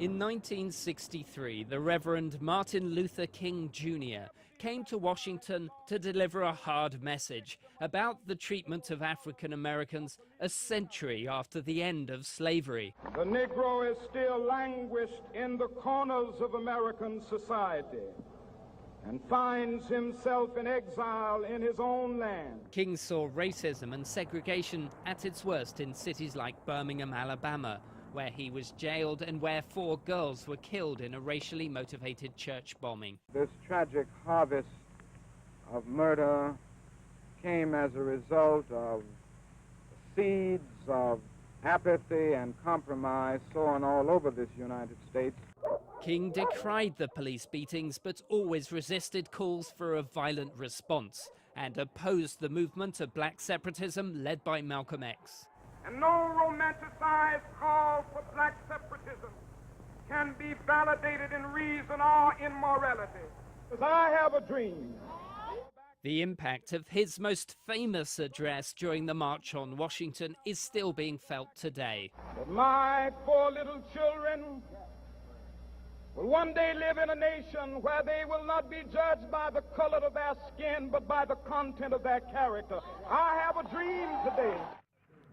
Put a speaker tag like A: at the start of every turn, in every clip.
A: In 1963, the Reverend Martin Luther King Jr. came to Washington to deliver a hard message about the treatment of African Americans a century after the end of slavery.
B: The Negro is still languished in the corners of American society and finds himself in exile in his own land.
A: King saw racism and segregation at its worst in cities like Birmingham, Alabama, where he was jailed and where 4 girls were killed in a racially motivated church bombing.
B: This tragic harvest of murder came as a result of seeds of apathy and compromise sown all over this United States.
A: King decried the police beatings but always resisted calls for a violent response and opposed the movement of black separatism led by Malcolm X.
B: And no romanticized call for black separatism can be validated in reason or in morality. Because I have a dream.
A: The impact of his most famous address during the March on Washington is still being felt today.
B: That my 4 little children will one day live in a nation where they will not be judged by the color of their skin, but by the content of their character. I have a dream today.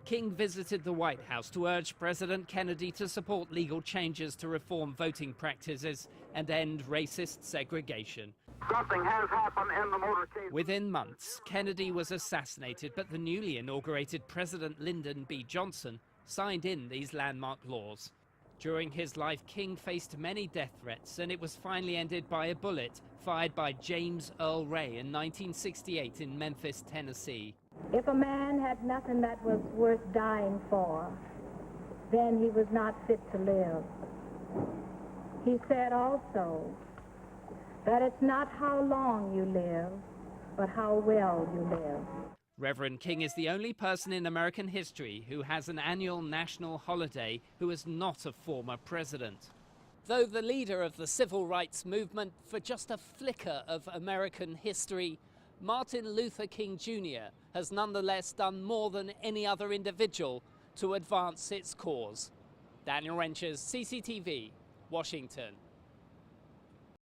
A: King visited the White House to urge President Kennedy to support legal changes to reform voting practices and end racist segregation.
C: Something has happened in the motorcade.
A: Within months, Kennedy was assassinated, but the newly inaugurated President Lyndon B. Johnson signed in these landmark laws. During his life, King faced many death threats, and it was finally ended by a bullet fired by James Earl Ray in 1968 in Memphis, Tennessee.
D: If a man had nothing that was worth dying for, then he was not fit to live. He said also that it's not how long you live, but how well you live.
A: Reverend King is the only person in American history who has an annual national holiday who is not a former president. Though the leader of the civil rights movement for just a flicker of American history, Martin Luther King Jr. has nonetheless done more than any other individual to advance its cause. Daniel Ryntjes, CCTV, Washington.